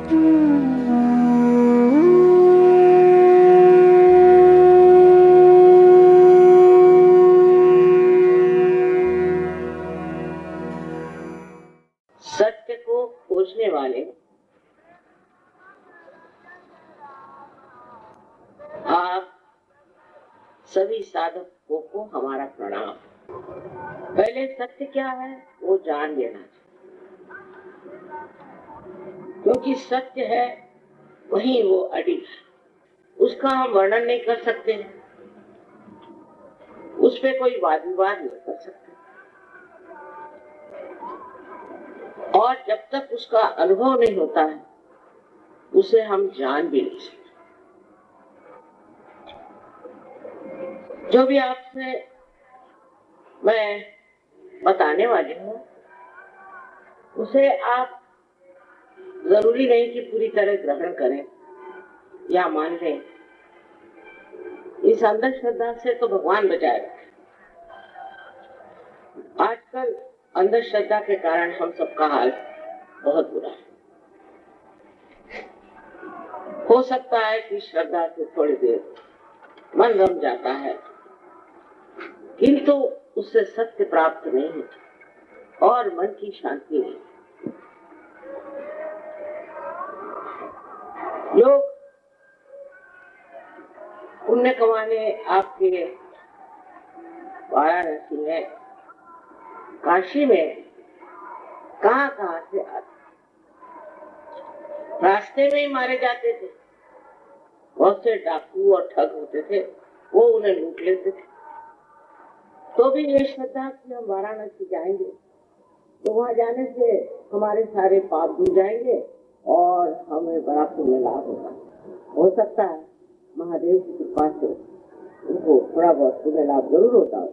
सत्य को खोजने वाले आप सभी साधकों को हमारा प्रणाम। पहले सत्य क्या है वो जान लेना चाहिए, क्योंकि सत्य है वही वो अडिग है, उसका हम वर्णन नहीं कर सकते, उस पे कोई वाद विवाद नहीं कर सकते, और जब तक उसका अनुभव नहीं होता है उसे हम जान भी नहीं सकते। जो भी आपसे मैं बताने वाली हूँ उसे आप जरूरी नहीं कि पूरी तरह ग्रहण करें या मान लें। इस अंधश्रद्धा से तो भगवान बचाए रखे। आजकल अंधश्रद्धा के कारण हम सबका हाल बहुत बुरा है। हो सकता है कि श्रद्धा से थोड़ी देर मन रम जाता है, किंतु उससे सत्य प्राप्त नहीं होता और मन की शांति नहीं। लोग पुण्य कमाने आपके वाराणसी में, काशी में कहाँ से आते, रास्ते में ही मारे जाते थे। बहुत से डाकू और ठग होते थे, वो उन्हें लूट लेते थे। तो भी ये श्रद्धा कि हम वाराणसी जाएंगे तो वहां जाने से हमारे सारे पाप धुल जाएंगे और हमें बड़ा पुण्य लाभ होगा। हो सकता है महादेव की कृपा से उनको थोड़ा बहुत पुण्य लाभ जरूर होता हो,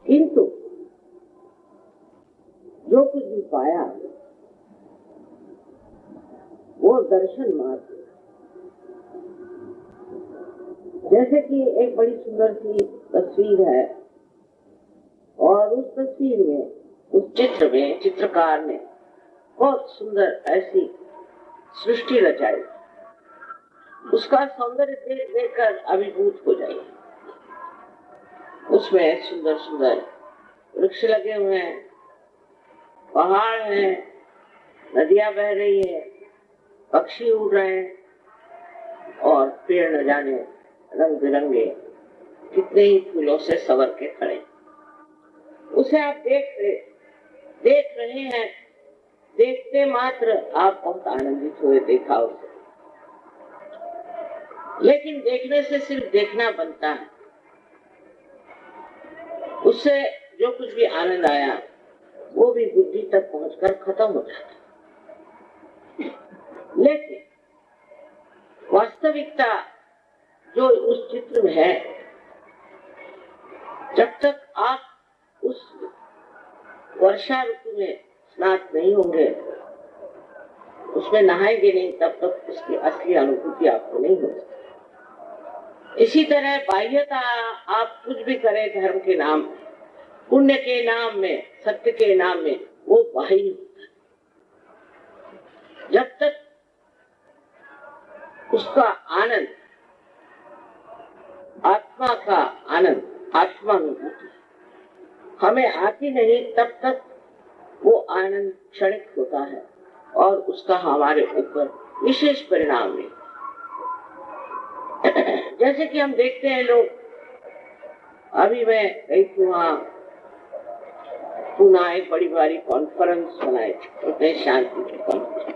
किंतु जो कुछ भी पाया वो दर्शन मात्र। जैसे कि एक बड़ी सुंदर सी तस्वीर है और उस तस्वीर में, उस चित्र में चित्रकार ने बहुत सुंदर ऐसी सृष्टि रचाई, उसका सौंदर्य देख देखकर अभिभूत हो जाए। उसमें सुंदर सुंदर वृक्ष लगे हुए हैं, पहाड़ हैं, नदियां बह रही है, पक्षी उड़ रहे हैं और पेड़ न जाने रंग बिरंगे कितने ही फूलों से संवर के खड़े। उसे आप देख रहे हैं, देखते मात्र आप बहुत आनंदित हुए देखा उसे। लेकिन देखने से सिर्फ देखना बनता है, उससे जो कुछ भी आनंद आया वो भी बुद्धि तक पहुंचकर खत्म हो जाता। लेकिन वास्तविकता जो उस चित्र में है, जब तक आप उस वर्षा ऋतु में स्नात नहीं होंगे, उसमें नहाएंगे नहीं, तब तक उसकी असली अनुभूति आपको नहीं होगी। इसी तरह बाह्यता आप कुछ भी करें धर्म के नाम, पुण्य के नाम में, सत्य के नाम में, वो बाह्य होता है। जब तक उसका आनंद, आत्मा का आनंद, आत्मानुभूति हमें आती नहीं, तब तक वो आनंद क्षणिक होता है और उसका हमारे ऊपर विशेष परिणाम नहीं। जैसे कि हम देखते हैं लोग, अभी मैं गई थी वहां पुणे, एक बड़ी बड़ी कॉन्फ्रेंस बनाई थी, शांति की कॉन्फ्रेंस।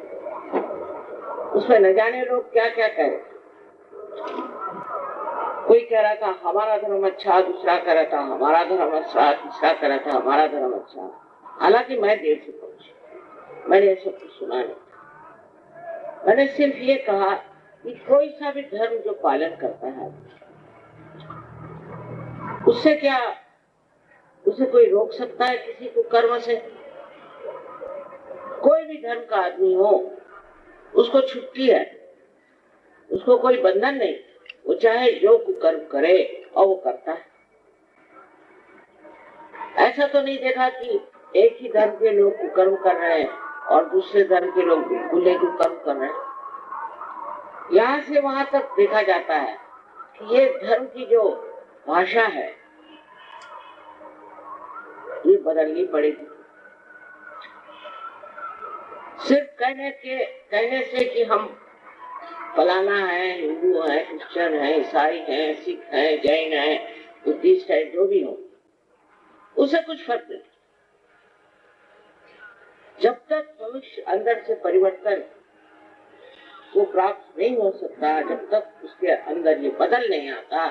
उसमें न जाने लोग क्या क्या कह रहे। कोई कह रहा था हमारा धर्म अच्छा, दूसरा कह रहा था हमारा धर्म अच्छा, तीसरा कह रहा था हमारा धर्म अच्छा। हालांकि मैं देर से पहुंची, मैंने ये सब कुछ सुना नहीं। मैंने सिर्फ ये कहा कि कोई सा भी धर्म जो पालन करता है उससे क्या, उसे कोई रोक सकता है किसी को कर्म से? कोई भी धर्म का आदमी हो, उसको छुट्टी है, उसको कोई बंधन नहीं, वो चाहे जो कुकर्म करे और वो करता है। ऐसा तो नहीं देखा कि एक ही धर्म के लोग कुकर्म कर रहे हैं और दूसरे धर्म के लोग बिल्कुल नहीं कर्म कर रहे हैं। यहाँ से वहां तक देखा जाता है कि ये धर्म की जो भाषा है ये बदलनी पड़ेगी। सिर्फ कहने से कि हम फलाना है, हिंदू है, क्रिश्चियन है, ईसाई है, सिख है, जैन है, बुद्धिस्ट है, जो भी हो, उससे कुछ फर्क नहीं। जब तक मनुष्य अंदर से परिवर्तन को प्राप्त नहीं हो सकता, जब तक उसके अंदर ये बदल नहीं आता,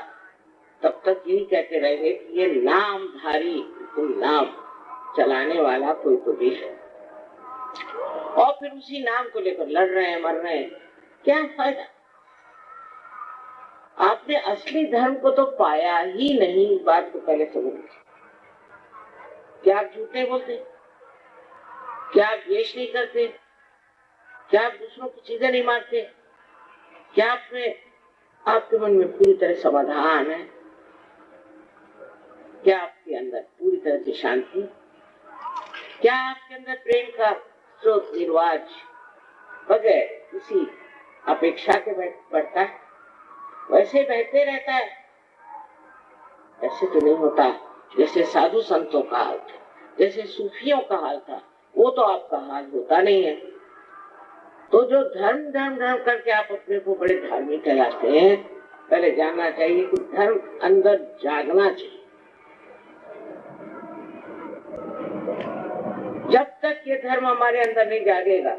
तब तक यही कहते रहेंगे कि ये नामधारी, कोई नाम चलाने वाला कोई तो भी है, और फिर उसी नाम को लेकर लड़ रहे हैं, मर रहे हैं। क्या फायदा? आपने असली धर्म को तो पाया ही नहीं। इस बात को पहले समझिए। क्या आप झूठ नहीं बोलते? क्या आप द्वेष नहीं करते? क्या आप दूसरों की चीजें नहीं मारते? क्या आपके मन में पूरी तरह समाधान है? क्या आपके अंदर पूरी तरह से शांति? क्या आपके अंदर प्रेम का स्रोत निर्वाज बगैर किसी अपेक्षा के बढ़ता है? वैसे बहते रहता है? ऐसे तो नहीं होता जैसे साधु संतों का हाल था, जैसे सूफियों का हाल था। वो तो आपका हाल होता नहीं है। तो जो धर्म धर्म धर्म करके आप अपने को बड़े धार्मिक कहलाते हैं, पहले जानना चाहिए कि धर्म अंदर जागना चाहिए। जब तक ये धर्म हमारे अंदर नहीं जागेगा,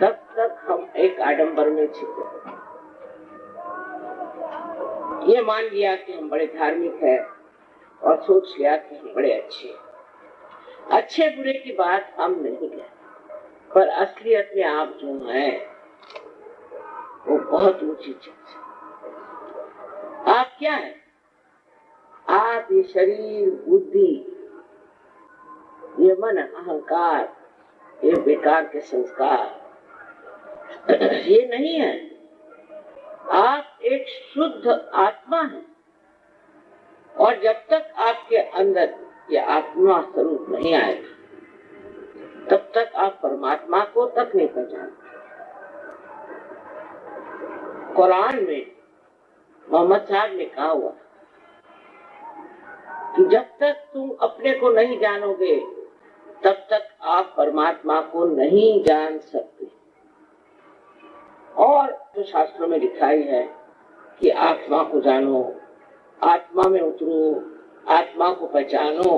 तब तक हम एक आडंबर में छिपे। ये मान लिया कि हम बड़े धार्मिक हैं और सोच लिया कि हम बड़े अच्छे बुरे की बात हम नहीं कह, पर असलियत में आप जो हैं वो बहुत ऊंची चीज है। आप क्या है? आप ये शरीर, बुद्धि, ये मन, अहंकार, ये बेकार के संस्कार ये नहीं है। आप एक शुद्ध आत्मा हैं, और जब तक आपके अंदर ये आत्मा स्वरूप नहीं आएगा, तब तक आप परमात्मा को तक नहीं पहचानते। कुरान में मोहम्मद साहब ने कहा हुआ कि जब तक तुम अपने को नहीं जानोगे, तब तक आप परमात्मा को नहीं जान सकते। और जो शास्त्रों में लिखा ही है कि आत्मा को जानो, आत्मा में उतरो, आत्मा को पहचानो।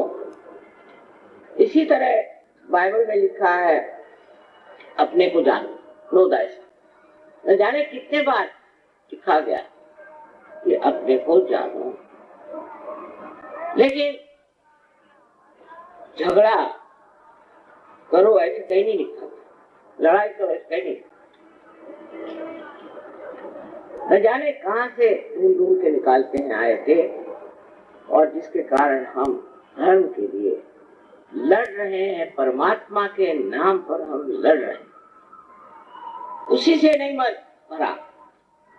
इसी तरह बाइबल में लिखा है अपने को जानो, नो थायसेल्फ। न जाने कितने बार लिखा गया कि अपने को जानो। लेकिन झगड़ा करो ऐसे कहीं नहीं लिखा, लड़ाई करो ऐसे कहीं नहीं। न जाने कहां से ढूंढ के निकालते हैं आयतें, और जिसके कारण हम धर्म के लिए लड़ रहे हैं, परमात्मा के नाम पर हम लड़ रहे हैं। उसी से नहीं मन भरा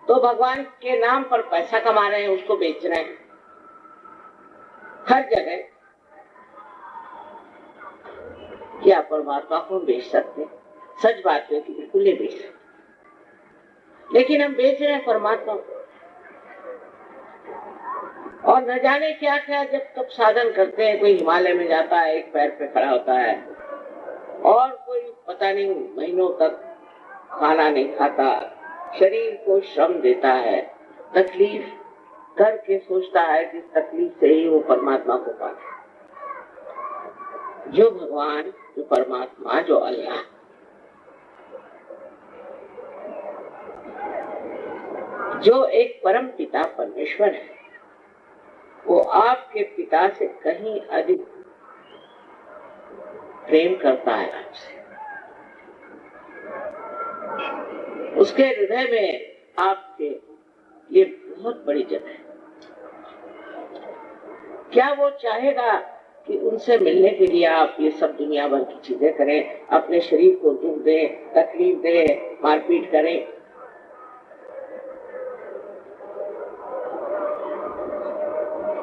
तो भगवान के नाम पर पैसा कमा रहे हैं, उसको बेच रहे हैं हर जगह। क्या परमात्मा को बेच सकते? सच बात है कि बिल्कुल नहीं बेच सकते, लेकिन हम बेच रहे हैं परमात्मा को। और न जाने क्या क्या जब तक साधन करते हैं। कोई हिमालय में जाता है, एक पैर पे खड़ा होता है, और कोई पता नहीं महीनों तक खाना नहीं खाता, शरीर को श्रम देता है, तकलीफ करके सोचता है कि तकलीफ से ही वो परमात्मा को पाए। जो भगवान, जो परमात्मा, जो अल्लाह, जो एक परम पिता परमेश्वर है, वो आपके पिता से कहीं अधिक प्रेम करता है आपसे। उसके हृदय में आपके ये बहुत बड़ी जगह है। क्या वो चाहेगा कि उनसे मिलने के लिए आप ये सब दुनिया भर की चीजें करें, अपने शरीर को दुख दें, तकलीफ दें, मारपीट करें?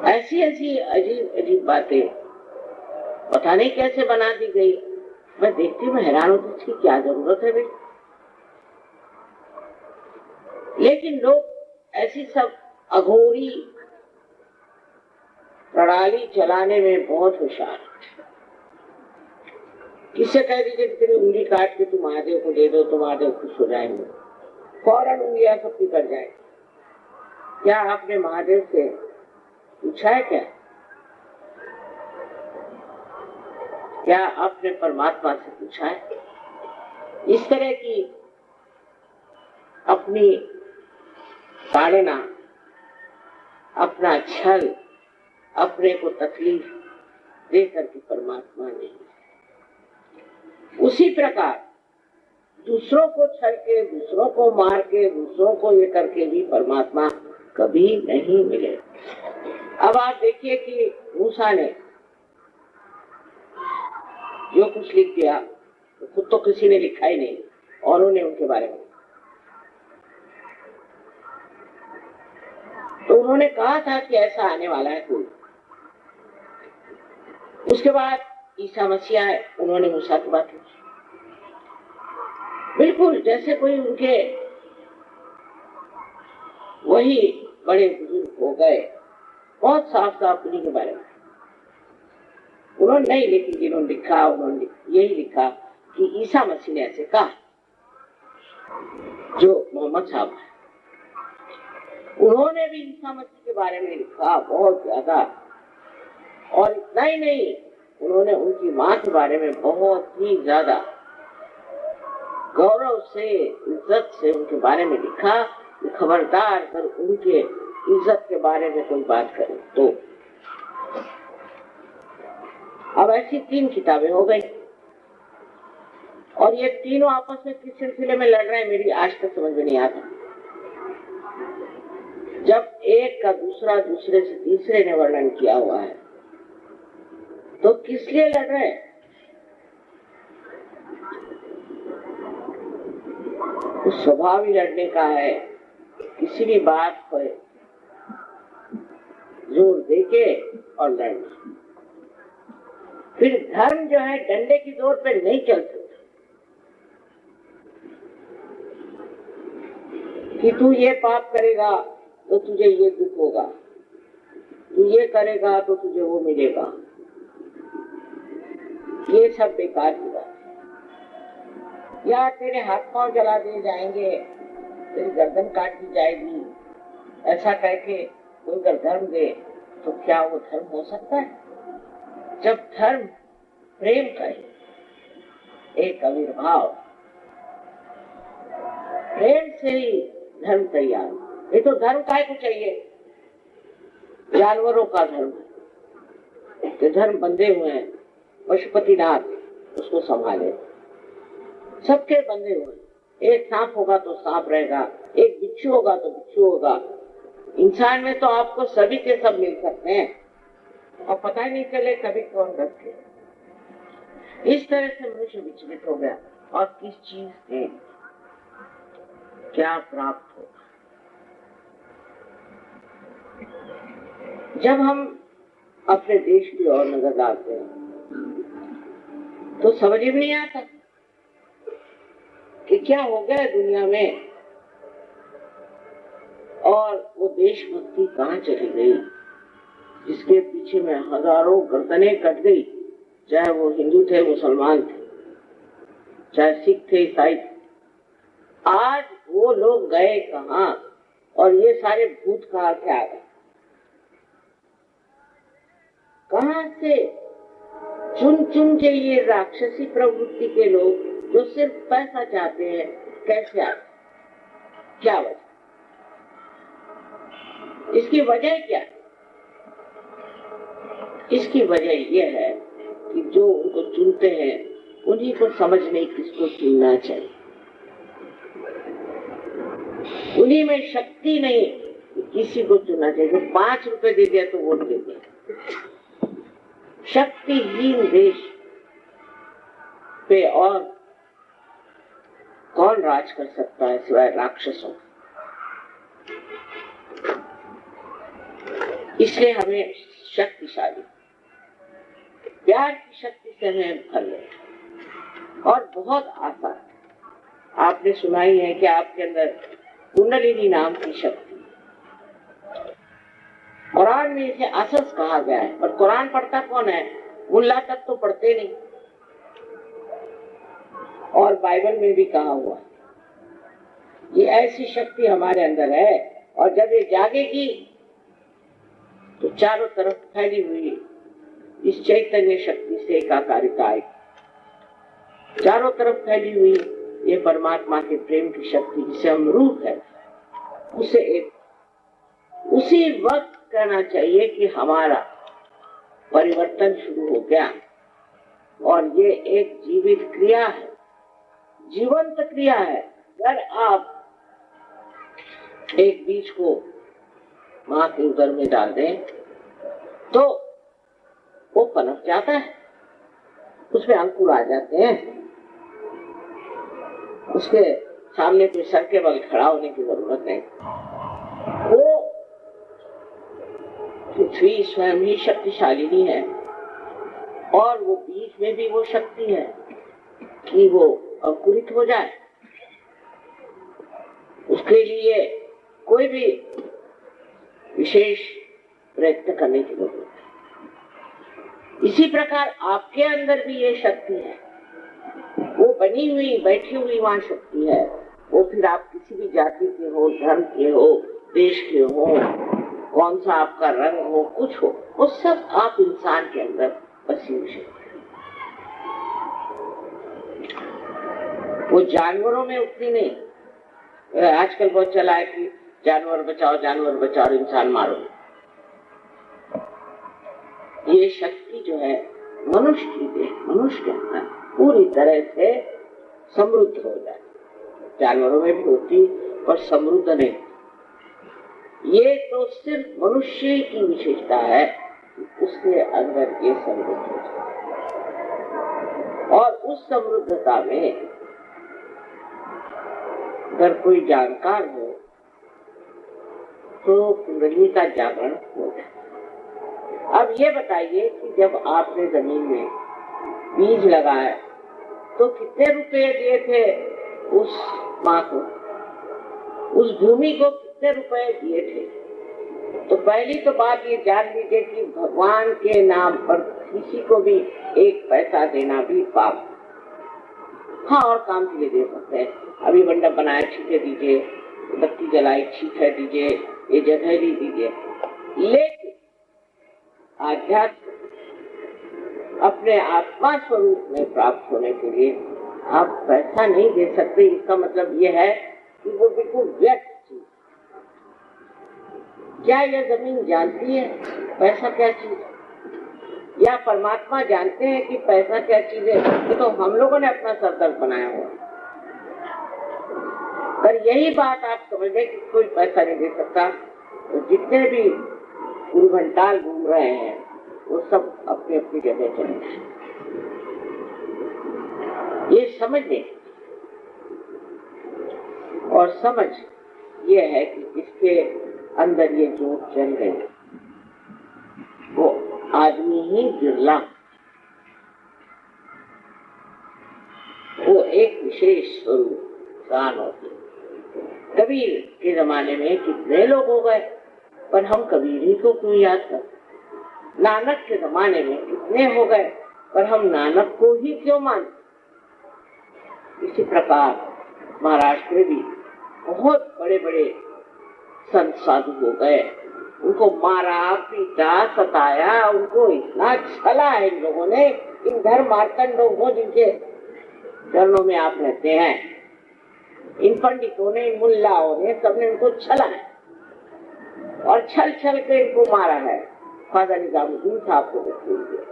ऐसी ऐसी अजीब अजीब बातें पता नहीं कैसे बना दी गई मैं देखती हूँ, मैं हैरान होती, इसकी क्या जरूरत है भाई। लेकिन लोग ऐसी सब अघोरी प्रणाली चलाने में बहुत होशियार। किससे कह दीजिए कि तेरी उंगली काट के तुम महादेव को दे दो तो महादेव खुश हो जाएंगे, फौरन उंगलियां सबकी कट जाए। क्या आपने महादेव से पूछा है क्या? क्या आपने परमात्मा से पूछा है? इस तरह की अपनी ताड़ना, अपना छल, अपने को तकलीफ दे करके परमात्मा नहीं। उसी प्रकार दूसरों को छल के, दूसरों को मार के, दूसरों को ये करके भी परमात्मा कभी नहीं मिले। अब आप देखिए कि मूसा ने जो कुछ लिख दिया, खुद तो किसी ने लिखा ही नहीं, औरों ने उनके बारे में। तो उन्होंने कहा था कि ऐसा आने वाला है कोई। उसके बाद ईसा मसीह आए, उन्होंने मूसा की बात लिखी, बिल्कुल जैसे कोई उनके वही बड़े बुजुर्ग हो गए, बहुत साफ साफ उन्हीं के बारे में। उन्होंने नहीं, लेकिन जिन्होंने लिखा उन्होंने यही लिखा कि ईसा मसीह ने ऐसे कहा, जो मोहम्मद साहब है। उन्होंने भी ईसा मसीह के बारे में लिखा बहुत ज्यादा, और इतना ही नहीं, उन्होंने उनकी माँ के बारे में बहुत ही ज्यादा गौरव से, इज्जत से उनके बारे में लिखा कि खबरदार अगर उनके इज्जत के बारे में कोई बात करे तो। अब ऐसी 3 किताबें हो गई, और ये तीनों आपस में किस सिलसिले में लड़ रहे हैं, मेरी आज तक समझ में नहीं आता। जब एक का दूसरा दूसरे से तीसरे ने वर्णन किया हुआ है, तो किस लिए लड़ रहे हैं? तो स्वभाव ही लड़ने का है, किसी भी बात पर जोर देके और लड़ना। फिर धर्म जो है डंडे की जोर पे नहीं चल सकता कि तू ये पाप करेगा तो तुझे ये दुख होगा, तू ये करेगा तो तुझे वो मिलेगा। ये सब बेकार की बात है। या तेरे हाथ पांव जला दिए जाएंगे, तेरी गर्दन काट दी जाएगी, ऐसा कह के कोई अगर धर्म दे तो क्या वो धर्म हो सकता है? जब धर्म प्रेम करे, एक आविर्भाव, प्रेम से ही धर्म तैयार। ये तो धर्म काय को चाहिए? जानवरों का धर्म है कि धर्म बंधे हुए हैं, पशुपतिनाथ उसको संभाले, सबके बंधे हुए। एक सांप होगा तो सांप रहेगा, एक बिच्छू होगा तो बिच्छू होगा। इंसान में तो आपको सभी के सब मिल सकते हैं और पता ही नहीं चले कभी कौन रखे। इस तरह से मनुष्य विचलित हो गया, और किस चीज से क्या प्राप्त होगा। जब हम अपने देश की ओर नजर डालते हैं तो समझ में नहीं आता कि क्या हो गया दुनिया में, और वो देशभक्ति कहाँ चली गई, जिसके पीछे में हजारों गर्दनें कट गई, चाहे वो हिंदू थे, मुसलमान थे, चाहे सिख थे, ईसाई थे। आज वो लोग गए कहाँ, और ये सारे भूत कहाँ से आ गए? कहाँ से चुन चुन के ये राक्षसी प्रवृत्ति के लोग जो सिर्फ पैसा चाहते हैं, कैसे आते? क्या वजह? इसकी वजह क्या? इसकी वजह यह है कि जो उनको चुनते हैं उन्हीं को समझ नहीं किसको चुनना चाहिए। उन्हीं में शक्ति नहीं किसी को चुनना चाहिए। जो 5 रुपए दे दिया तो वोट दे दिया। शक्तिहीन देश पे और कौन राज कर सकता है सिवाय राक्षसों? इसलिए हमें शक्तिशाली प्यार की शक्ति से हमें भर ले, और बहुत आसान। आपने सुना ही है कि आपके अंदर कुंडलिनी नाम की शक्ति, कुरान में इसे असस कहा गया है, पर कुरान पढ़ता कौन है? मुल्ला तक तो पढ़ते नहीं। और बाइबल में भी कहा हुआ ये ऐसी शक्ति हमारे अंदर है, और जब ये जागेगी तो चारों तरफ फैली हुई इस चैतन्य शक्ति से एकाकारिता आएगी। चारों तरफ फैली हुई ये परमात्मा के प्रेम की शक्ति, जिसे हम रूह है, उसे एक उसी वक्त कहना चाहिए कि हमारा परिवर्तन शुरू हो गया। और ये एक जीवित क्रिया है, जीवंत क्रिया है। अगर आप एक बीज को मां के उदर में डाल दें तो वो पनप जाता है, उसमें अंकुर आ जाते हैं। उसके सामने कोई सर के बल खड़ा होने की जरूरत नहीं। वो पृथ्वी स्वयं ही शक्तिशालिनी है, और वो बीज में भी वो शक्ति है कि वो अंकुरित हो जाए। उसके लिए कोई भी विशेष प्रयत्न करने की जरूरत है। इसी प्रकार आपके अंदर भी ये शक्ति है, वो बनी हुई बैठी हुई वहां शक्ति है। वो फिर आप किसी भी जाति के हो, धर्म के हो, देश के हो, कौन सा आपका रंग हो, कुछ हो, वो सब आप इंसान के अंदर बसी हुई शक्ति है। वो जानवरों में उतनी नहीं। आजकल बहुत चला है कि जानवर बचाओ इंसान मारो। ये शक्ति जो है मनुष्य के अंदर पूरी तरह से समृद्ध हो जाए। जानवरों में भी होती पर समृद्ध नहीं। ये तो सिर्फ मनुष्य की विशेषता है, उसके अंदर ये समृद्ध हो जाए। और उस समृद्धता में अगर कोई जानकार हो तो कुंडली का जागरण हो जाए। अब ये बताइए कि जब आपने जमीन में बीज लगाया तो कितने रुपए दिए थे उस माँ को, उस भूमि को कितने रुपए दिए थे? तो पहली तो बात ये जान लीजिए कि भगवान के नाम पर किसी को भी एक पैसा देना भी पाप। हाँ, और काम के लिए दे सकते हैं। अभी मंडप बनाया, ठीक है दीजिए, बत्ती जलाई, ठीक है दीजिए, ये जगह भी दीजिए। लेकिन आध्यात्म अपने आत्मा स्वरूप में प्राप्त होने के लिए आप पैसा नहीं दे सकते। इसका मतलब ये है कि वो बिल्कुल व्यर्थ चीज। क्या यह जमीन जानती है पैसा क्या चीज है? या परमात्मा जानते हैं कि पैसा क्या चीज है? ये तो हम लोगों ने अपना सरदर्द बनाया हुआ। पर यही बात आप समझ लें कि कोई पैसा नहीं दे सकता। तो जितने भी गुरु घंटाल घूम रहे हैं वो सब अपनी अपनी जगह चले। ये समझ लें, और समझ ये है कि इसके अंदर ये जोत चल गई, वो आदमी ही बिरला, वो एक विशेष स्वरूप प्राण होते। कबीर के जमाने में कितने लोग हो गए, पर हम कबीर ही को क्यों याद करते? नानक के जमाने में कितने हो गए, पर हम नानक को ही क्यों मानते? इसी प्रकार महाराष्ट्र में भी बहुत बड़े बड़े संत साधु हो गए, उनको मारा पीटा सताया, उनको इतना छला है इन लोगों ने। इन धर्म मार्तंडों को जिनके चरणों में आप रहते हैं, इन पंडितों ने, इन मुल्लाओं ने, सबने उनको छला है और छल छल के इनको मारा है। ख्वाजा निजामुद्दीन साहब को देख लीजिए,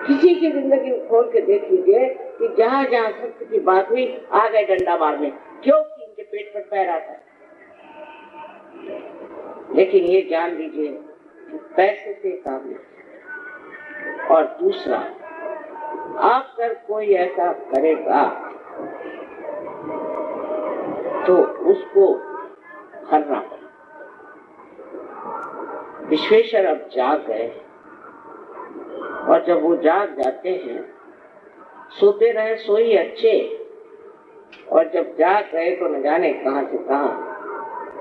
किसी की जिंदगी खोल के देख लीजिए कि जहाँ जहाँ सत्य की बात हुई आ गए डंडा मारने, क्योंकि इनके पेट पर पैर आता है। लेकिन ये जान लीजिए कि पैसे से काम नहीं। और दूसरा, आप अगर कोई ऐसा करेगा तो उसको हरना पड़ेगा। विश्वेश्वर अब जाग गए, और जब वो जाग जाते हैं सोते रहे सोई अच्छे, और जब जाग गए तो न जाने कहां से कहां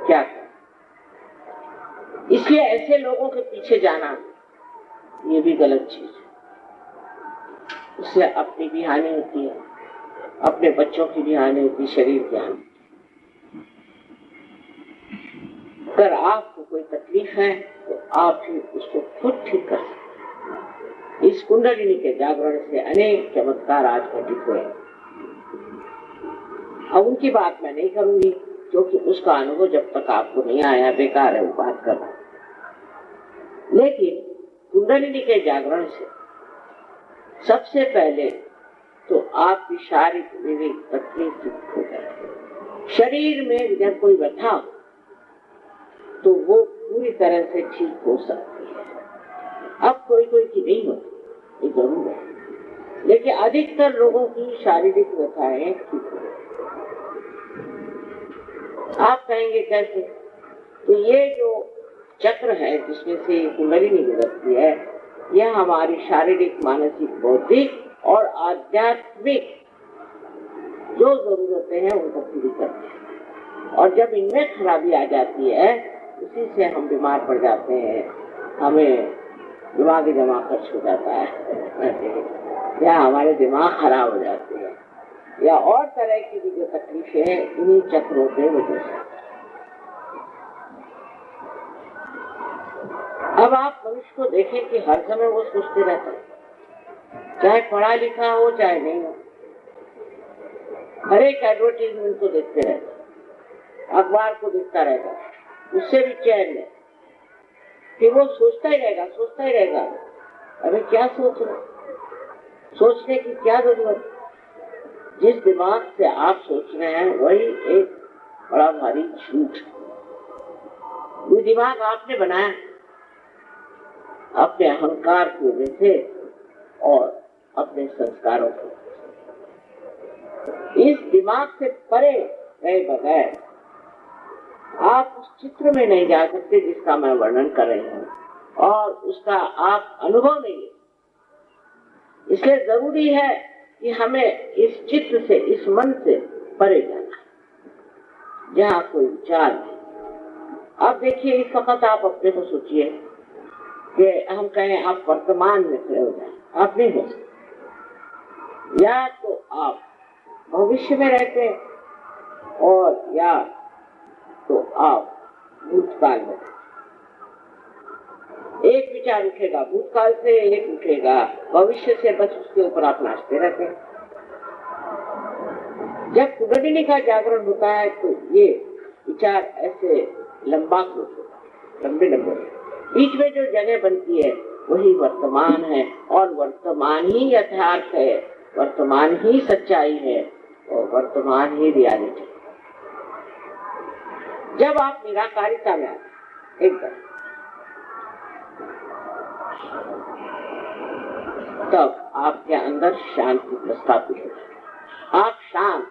क्या। इसलिए ऐसे लोगों के पीछे जाना ये भी गलत चीज है। उससे अपनी भी हानि होती है, अपने बच्चों की भी हानि होती है, शरीर की हानि। अगर आपको कोई तकलीफ है तो आप ही उसको खुद ठीक कर सकते। इस कुंडलिनी के जागरण से अनेक चमत्कार आज घटित हुए। अब उनकी बात मैं नहीं करूंगी, क्योंकि उसका अनुभव जब तक आपको नहीं आया बेकार है वो बात करना। लेकिन कुंडलिनी के जागरण से सबसे पहले तो आपकी शारीरिक विवेक तकलीफ हो जाए। शरीर में जब कोई व्यथा तो वो पूरी तरह से ठीक हो सकती है। अब कोई कोई की नहीं होती, ये जरूर है, लेकिन अधिकतर लोगों की शारीरिक व्यथाएं ठीक हो। आप कहेंगे कैसे? तो ये जो चक्र है जिसमें से कुंडलिनी गुजरती है, यह हमारी शारीरिक, मानसिक, बौद्धिक और आध्यात्मिक जो जरूरतें हैं उनको पूरी करती है। और जब इनमें खराबी आ जाती है, उसी से हम बीमार पड़ जाते हैं, हमें दिमागी जमा खर्च हो जाता है, या हमारे दिमाग खराब हो जाते हैं, या और तरह की भी जो तकलीफें हैं इन्हीं चक्रों के वजह से। अब आप मनुष्य को देखें कि हर समय वो सोचते रहता है, चाहे पढ़ा लिखा हो चाहे नहीं हो, हर एक एडवर्टीजमेंट को देखते रहता, अखबार को देखता रहेगा, उससे भी चैन है कि वो सोचता ही रहेगा। अरे क्या सोच रहे, सोचने की क्या जरूरत? जिस दिमाग से आप सोच रहे हैं वही एक बड़ा भारी झूठ। वो दिमाग आपने बनाया अपने अहंकार की वजह से और अपने संस्कारों को। इस दिमाग से परे गए बगैर आप उस चित्र में नहीं जा सकते जिसका मैं वर्णन कर रही हूँ, और उसका आप अनुभव नहीं ले। इसलिए जरूरी है कि हमें इस चित्र से, इस मन से परे जाना, जहाँ कोई विचार नहीं। अब देखिए, इस वक्त आप अपने को सोचिए कि हम कहें आप वर्तमान में खड़े हो जाए, आप नहीं हो सकते। या तो आप भविष्य में रहते हैं, और या तो आप भूतकाल में। एक विचार उठेगा भूतकाल से, एक उठेगा भविष्य से, बस उसके ऊपर आप नाचते रहते हैं। जब कुंडलिनी का जागरण होता है तो ये विचार ऐसे लंबे बीच में जो जगह बनती है वही वर्तमान है, और वर्तमान ही यथार्थ है, वर्तमान ही सच्चाई है, और वर्तमान ही रियलिटी। जब आप निराकारिता में आते एकदम, तब आपके अंदर शांति प्रस्थापित होगी। आप शांत,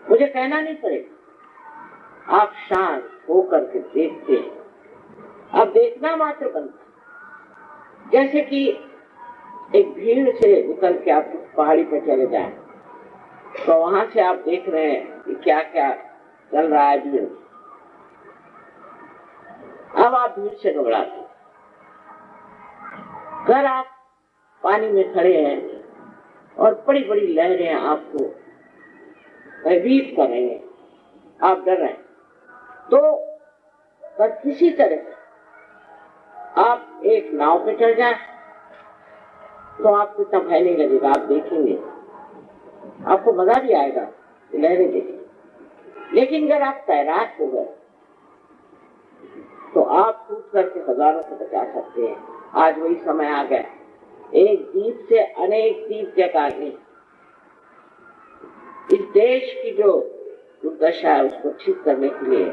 मुझे कहना नहीं पड़ेगा, आप शांत होकर के देखते हैं। अब देखना मात्र बनता, जैसे कि एक भीड़ से निकल के आप पहाड़ी पर चले जाएं, तो वहां से आप देख रहे हैं कि क्या क्या चल रहा है भीड़। अब आप भीड़ से घबराते, अगर आप पानी में खड़े हैं और बड़ी बड़ी लहरें आपको भयभीत कर रही हैं, आप डर रहे हैं, तो पर किसी तरह से आप एक नाव पे चढ़ जाए तो आपको इतना भय नहीं लगेगा। आप देखेंगे, आपको मजा भी आएगा लहरें देखें। लेकिन अगर आप तैराक हो गए तो आप कूद करके हजारों को बचा सकते हैं। आज वही समय आ गया, एक द्वीप से अनेक द्वीप जगाने। इस देश की जो दुर्दशा है उसको ठीक करने के लिए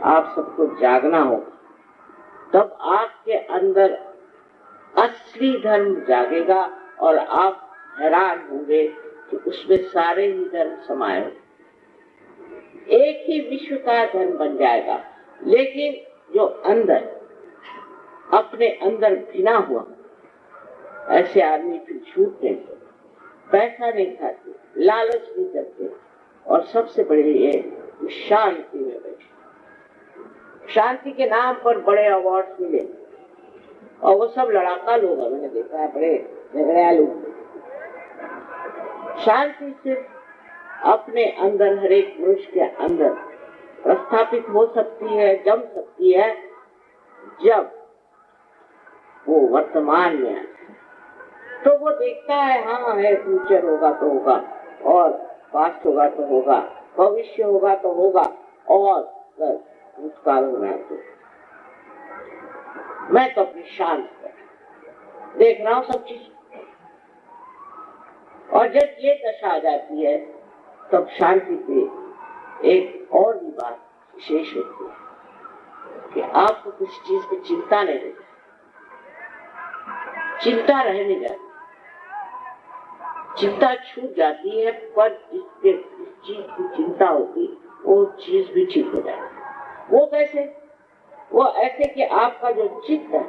आप सबको जागना होगा, तब आपके अंदर असली धर्म जागेगा और आप हैरान होंगे कि उसमें सारे ही धर्म समाये हो, एक ही विश्व का धर्म बन जाएगा। लेकिन जो अंदर अपने अंदर भिना हुआ ऐसे आदमी फिर झूठ नहीं करते, पैसा नहीं खाते, लालच नहीं करते, और सबसे बड़ी ये शांति में बैठे। शांति के नाम पर बड़े अवार्ड मिले, और वो सब लड़ाका लोग हैं, मैंने देखा है, बड़े झगड़ियालू। शांति सिर्फ अपने अंदर, हर एक मनुष्य के अंदर प्रस्थापित हो सकती है, जम सकती है, जब वो वर्तमान में है। तो वो देखता है, हाँ है, फ्यूचर होगा तो होगा, और पास्ट होगा तो होगा, भविष्य होगा तो होगा, और भूतकाल होना तो मैं तो अपनी शांत देख रहा हूँ सब चीज। और जब ये दशा आ जाती है तब शांति पे एक और भी बात विशेष होती है कि आपको किसी चीज की चिंता नहीं रहती, चिंता रह नहीं जाती, चिंता छूट जाती है, पर जिस चीज की चिंता होती वो चीज भी ठीक हो जाती। वो कैसे? वो ऐसे कि आपका जो चित्त है,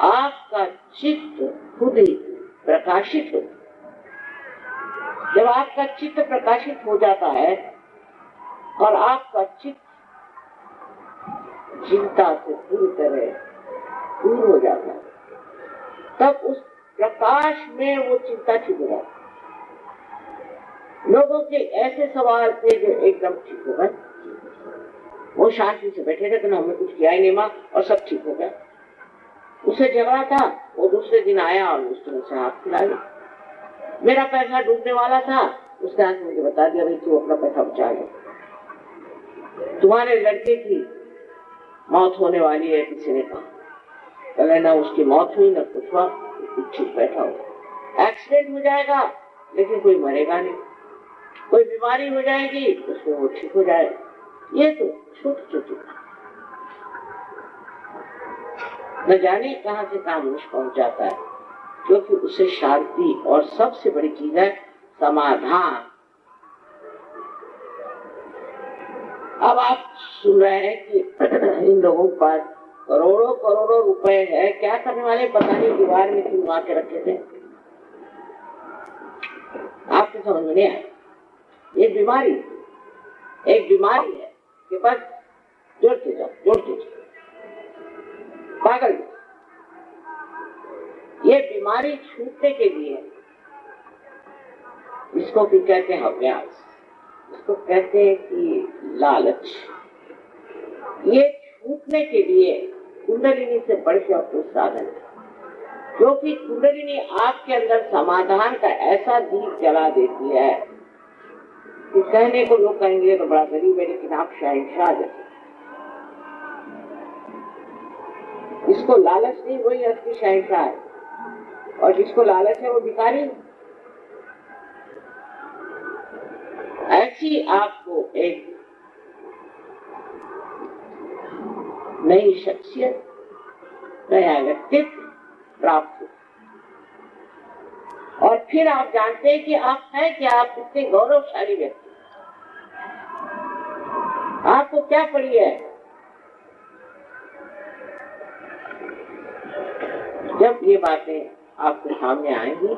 आपका चित्त खुद ही प्रकाशित हो। जब आपका चित्त प्रकाशित हो जाता है और आपका चित्त चिंता से पूरी तरह दूर हो जाता है, तब उस प्रकाश में वो चिंता छिप जाती है। लोगों के ऐसे सवाल थे जो एकदम ठीक हो गए, वो शांति से बैठे थे, हमने कुछ किया ही नहीं माँ, और सब ठीक हो गया। उसे झगड़ा था, वो दूसरे दिन आया और उसने मुझसे हाथ खिलाया। मेरा पैसा डूबने वाला था, उसने आके मुझे बता दिया, भाई तू अपना पैसा बचा ले, तुम्हारे लड़के की मौत होने वाली है, किसी ने कहा। पहले ना उसकी मौत हुई ना कुछ हुआ, ठीक बैठा हो। एक्सीडेंट हो जाएगा लेकिन कोई मरेगा नहीं, कोई बीमारी हो जाएगी उसमें वो ठीक हो जाएगा। ये तो छोटी छोटी न जाने कहां से कहां मनुष्य पहुंच जाता है, क्योंकि उसे शांति और सबसे बड़ी चीज है समाधान। अब आप सुन रहे हैं कि इन लोगों के पास करोड़ों करोड़ों रुपए है, क्या करने वाले पता नहीं, दीवार में चुनवा के रखे थे। आपको समझ में नहीं आया? एक बीमारी है कि बस जोड़ते जाओ, पागल। ये बीमारी छूटने के लिए, इसको भी कहते हैं अभ्यास, इसको कहते हैं कि लालच। ये छूटने के लिए कुंडलिनी से बढ़ के कोई साधन है, क्योंकि कुंडलिनी आपके अंदर समाधान का ऐसा दीप जला देती है कि कहने को लोग कहेंगे तो बड़ा गरीब है, लेकिन आप शहंशाह जैसे। इसको लालच नहीं, वही असली शहंशाह है, और जिसको लालच है वो भिखारी। ऐसी आपको एक नई शख्सियत, नया व्यक्तित्व प्राप्त हो, और फिर आप जानते हैं कि आप हैं क्या, आप कितने गौरवशाली व्यक्ति। आपको क्या पड़ी है? जब ये बातें आपके सामने आएंगी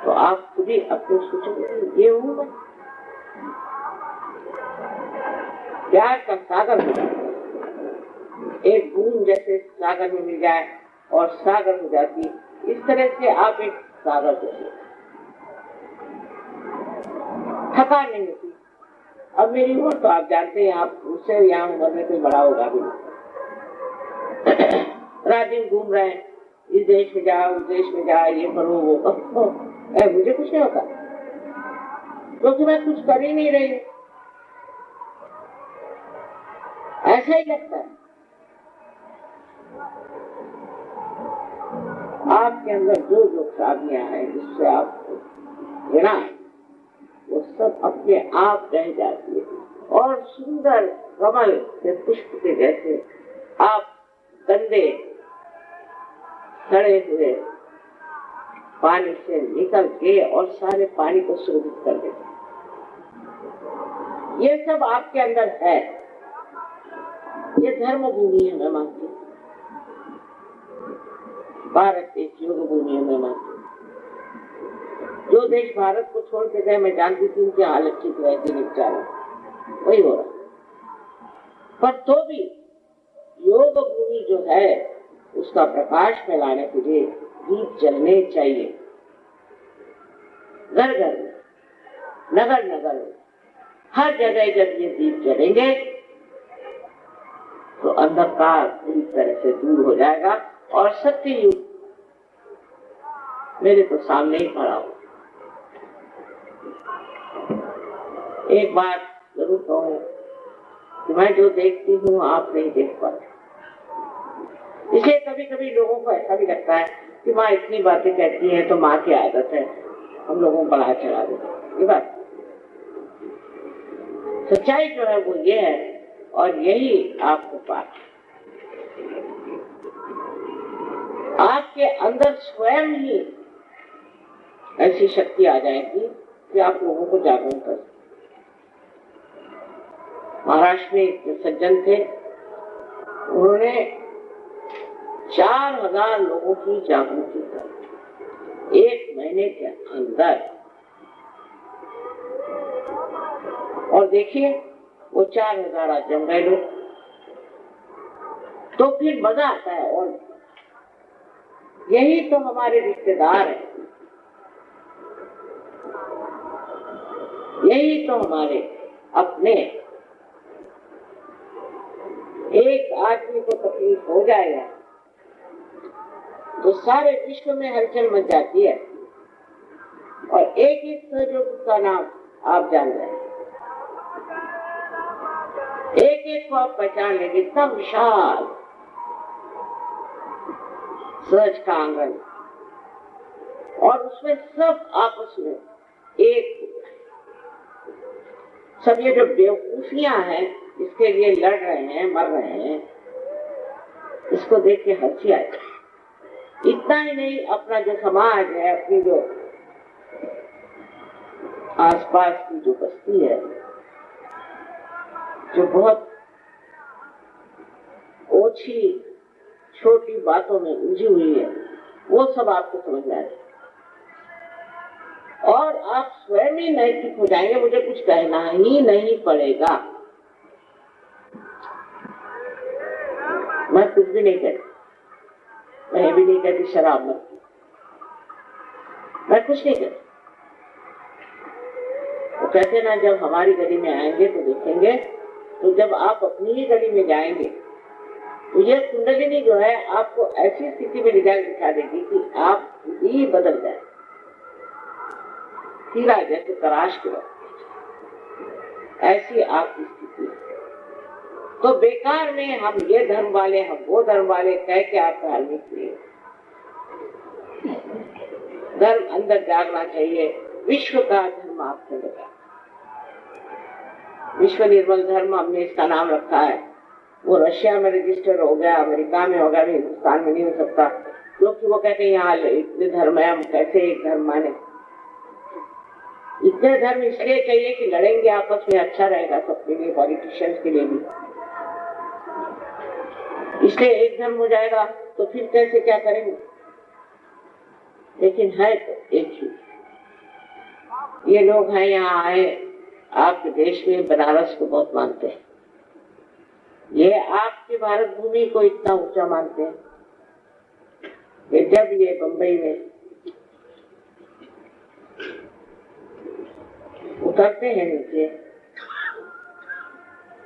तो आप खुद ही अपने सोचेंगे, ये हूं मैं। प्यार का सागर हो जाए, एक बूंद जैसे सागर में मिल जाए और सागर हो जाती, इस तरह से आप एक सागर हो, थकान नहीं होती। अब मेरी उम्र तो आप जानते हैं, आप उससे यहाँ उम्र में कोई बड़ा होगा भी नहीं। रात दिन घूम रहे हैं, इस देश में जाओ, उस देश में जाओ, ये करो वो करो, मुझे कुछ नहीं होता, क्योंकि मैं कुछ कर ही नहीं रही। ऐसा ही लगता है। आपके अंदर जो जो खराबियां हैं, जिससे आपको घृणा है, वो सब अपने आप रह जाती है, और सुंदर कमल के पुष्प के जैसे आप गंदे सड़े हुए पानी से निकल के और सारे पानी को शोधित कर देते। ये सब आपके अंदर है, ये धर्म भूमि है। मैं मानती हूँ भारत एक योग भूमि में मानती हूँ। जो देश भारत को छोड़ के गए, मैं जानती थी उनकी हालत ठीक रहेगी, निपटा वही हो रहा। पर तो भी योग भूमि जो है उसका प्रकाश फैलाने के लिए दीप जलने चाहिए। घर घर में, नगर नगर में, हर जगह जब ये दीप जलेंगे तो अंधकार पूरी तरह से दूर हो जाएगा और सत्य युग मेरे तो सामने ही खड़ा हो। एक बात जरूर कहूं कि मैं जो देखती हूँ आप नहीं देख पाते। इसलिए कभी कभी लोगों को ऐसा भी लगता है कि माँ इतनी बातें कहती है तो माँ की आदत है, हम लोगों को बढ़ा चढ़ा देते। ये बात सच्चाई जो है वो ये है, और यही आपको पाठ आपके अंदर स्वयं ही ऐसी शक्ति आ जाएगी कि आप लोगों को जागरूक कर। महाराष्ट्र में एक सज्जन थे, उन्होंने 4000 लोगों की जागृति कर 1 महीने के अंदर, और देखिए वो 4000 आज जम गए लोग। तो फिर मजा आता है। और यही तो हमारे रिश्तेदार हैं, यही तो हमारे अपने। एक आदमी को तकलीफ हो जाएगा तो सारे विश्व में हलचल मच जाती है, और एक एक सहयोगी का नाम आप जान रहे हैं, एक एक को आप पहचान लेंगे। इतना विशाल सहज का आंगन, और उसमें सब आपस में एक। सब ये जो बेवकूफियां हैं इसके लिए लड़ रहे हैं, मर रहे हैं, इसको देख के हंसी आए। इतना ही नहीं, अपना जो समाज है, अपनी जो आसपास की जो बस्ती है, जो बहुत ओछी छोटी बातों में उलझी हुई है, वो सब आपको समझ में आए और आप स्वयं ही नैतिक हो जाएंगे। मुझे कुछ कहना ही नहीं पड़ेगा, मैं कुछ भी नहीं कहती, मैं भी नहीं कहती शराब मत, मैं कुछ नहीं कहती। वो कहते ना, जब हमारी गली में आएंगे तो देखेंगे, तो जब आप अपनी ही गली में जाएंगे तो ये कुंडलिनी जो है आपको ऐसी स्थिति में दिखा देगी कि आप ही बदल जाए, हीरा जैसे तराश के वक्त, ऐसी आपकी स्थिति। तो बेकार में हम ये धर्म वाले, हम वो धर्म वाले कह के आपका हल नहीं किए। धर्म अंदर जागना चाहिए, विश्व का धर्म आपसे लगा। विश्व निर्मल धर्म हमने इसका नाम रखा है। वो रशिया में रजिस्टर हो गया, अमेरिका में हो गया, हिंदुस्तान में नहीं हो सकता, क्योंकि वो कहते हैं यहाँ इतने धर्म है, हम कैसे एक धर्म माने। इतने धर्म इसलिए चाहिए कि लड़ेंगे आपस में, अच्छा रहेगा सबके लिए, पॉलिटिशियंस के लिए भी। इसलिए एक धर्म हो जाएगा तो फिर कैसे क्या करेंगे। लेकिन है तो एक ही। ये लोग हैं यहाँ आए, आपके देश में बनारस को बहुत मानते हैं, ये आपके भारत भूमि को इतना ऊंचा मानते हैं कि जब ये बंबई में उतरते हैं नीचे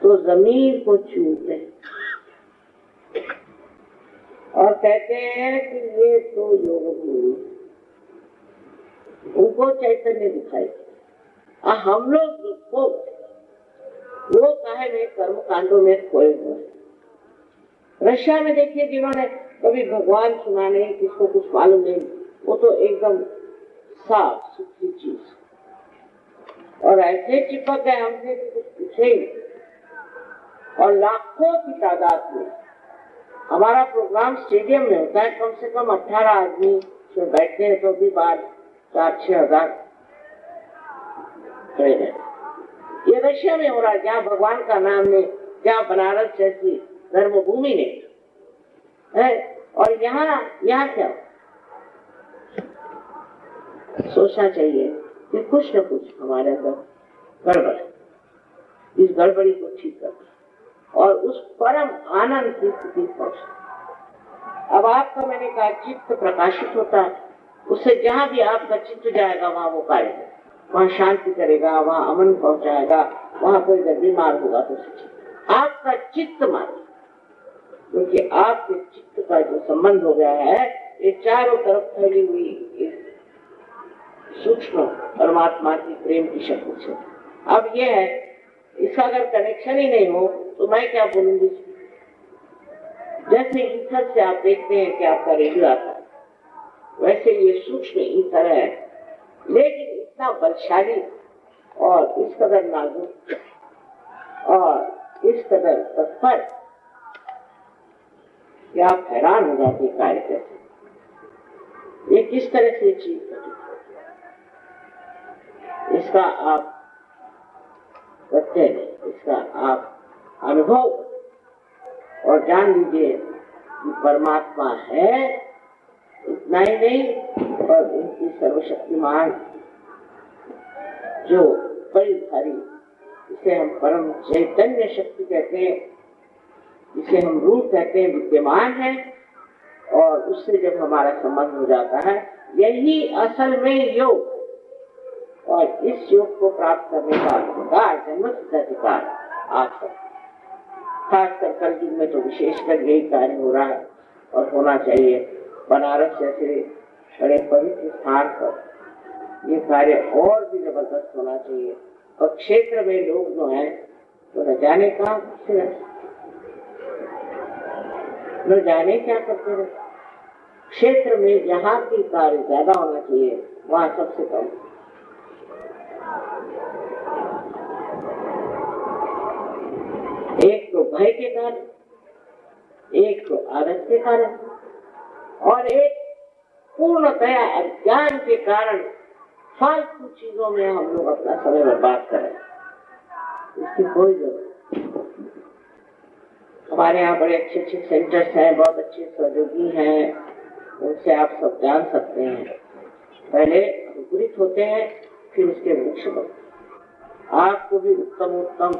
तो जमीन को छूते हैं और कहते हैं कि ये तो योग भूमि। उनको चैतन्य दिखाई, हम लोग को वो काहे में कर्म कांडों में खोए हुए। रशिया में देखिए, जिन्होंने कभी भगवान सुना नहीं, किसको कुछ मालूम नहीं, वो तो एकदम साफ सुथरी चीज, और ऐसे चिपक गए हमसे कि कुछ पूछे ही। और लाखों की तादाद में हमारा प्रोग्राम स्टेडियम में होता है, कम से कम 18 आदमी जो बैठते हैं, तो भी बार 4-6 हजार खड़े रहते। ये रशिया में हो रहा है, जहाँ भगवान का नाम ने, जहाँ बनारस जैसी धर्म भूमि ने है। और यहाँ क्या सोचना चाहिए कि कुछ न कुछ हमारे अंदर गड़बड़ है, इस गड़बड़ी को ठीक करना और उस परम आनंद की स्थिति पहुंचना। अब आपका मैंने कहा चित्त प्रकाशित होता है, उससे जहां भी आपका चित्त जाएगा वहां वो कार्य करेगा, वहां शांति करेगा, वहां अमन पहुंचाएगा, वहां कोई अगर बीमार होगा तो आपका चित्त मारे, क्योंकि आपके चित्त का जो संबंध हो गया है ये चारों तरफ फैली हुई इस सूक्ष्म परमात्मा की प्रेम की शक्ति से। अब ये है, इसका अगर कनेक्शन ही नहीं हो तो मैं क्या बोलूंगी। जैसे ईथर से आप देखते हैं कि आपका रेडियो आता है, वैसे ये सूक्ष्म ईथर है, लेकिन इतना बलशाली और इस कदर नाजुक और इस कदर तत्पर कि आप हैरान हो जाते कार्य कैसे, ये किस तरह से चीज इसका आप करते हैं, इसका आप अनुभव और जान लीजिए कि परमात्मा है, इतना ही नहीं और उनकी सर्वशक्तिमान जो बड़ी भारी, इसे हम परम चैतन्य शक्ति कहते हैं, इसे हम रूप कहते हैं, विद्यमान है। और उससे जब हमारा संबंध हो जाता है, यही असल में योग, और इस योग को प्राप्त करने का अधिकार, जन्मसिद्ध अधिकार आपका, खासकर कल युग में तो विशेषकर यही कार्य हो रहा है और होना चाहिए। बनारस जैसे बड़े पवित्र स्थान पर ये कार्य और भी जबरदस्त होना चाहिए, और क्षेत्र में लोग जो हैं तो न जाने कहाँ से न जाने क्या करते रहे। क्षेत्र में जहाँ की कार्य ज्यादा होना चाहिए वहाँ सबसे कम। एक तो भय के कारण, एक तो आदत के कारण, और एक पूर्णतया अज्ञान के कारण फालतू चीजों में हम लोग अपना समय बर्बाद करें। इसकी कोई जरूरत नहीं। हमारे यहाँ बड़े अच्छे अच्छे सेंटर्स हैं, बहुत अच्छे सहयोगी हैं, उनसे आप सब जान सकते हैं। पहले अंकुरित होते हैं, फिर उसके वृक्ष बनते। आपको भी उत्तम उत्तम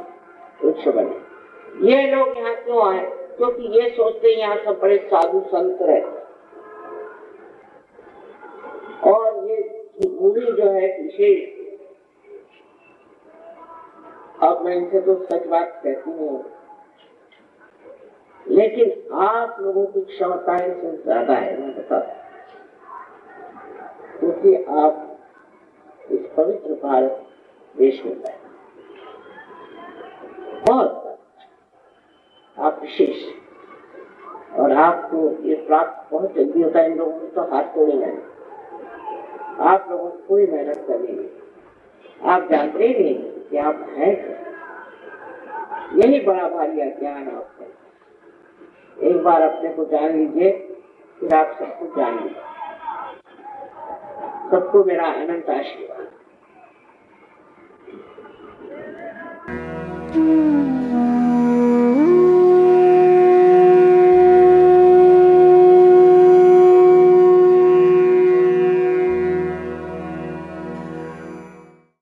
वृक्ष बने। ये लोग यहाँ क्यों आए? क्योंकि ये सोचते हैं यहाँ सब बड़े साधु संत रहते, और ये मूवी जो है विशेष, अब मैं इनसे तो सच बात कहती हूँ, लेकिन आप लोगों की क्षमताएं से ज्यादा है, मैं बताता, क्योंकि आप इस पवित्र भारत देश में गए, बहुत आप विशेष, और आपको ये प्राप्त बहुत जल्दी होता है। इन लोगों ने तो हाथ तोड़े नहीं, आप लोगों को कोई मेहनत करनी नहीं, आप जानते ही नहीं कि आप हैं क्या। यही बड़ा भारी अज्ञान आपका। एक बार अपने को जान लीजिए, फिर आप सबको जान लीजिए। सबको मेरा अनंत आशीर्वाद।